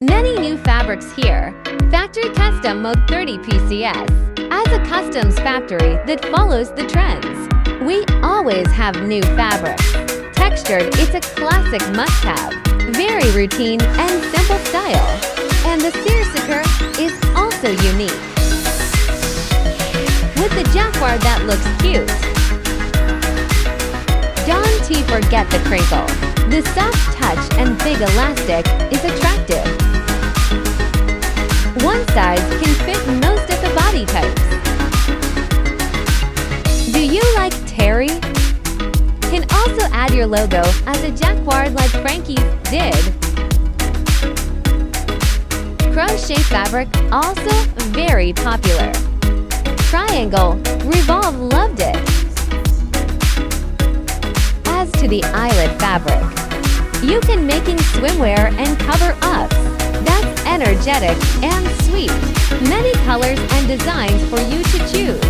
Many new fabrics here. Factory Custom Mode 30 PCS. As a customs factory that follows the trends, we always have new fabrics. Textured, it's a classic must-have. Very routine and simple style. And the seersucker is also unique. With the jacquard that looks cute. Don't forget the crinkle. The soft touch and big elastic is attractive. One size can fit most of the body types. Do you like terry? Can also add your logo as a jacquard like Frankies did. Crochet fabric also very popular. Triangl, Revolve loved it. As to the eyelet fabric, you can making swimwear and cover-ups. That's energetic and sweet. Many colors and designs for you to choose.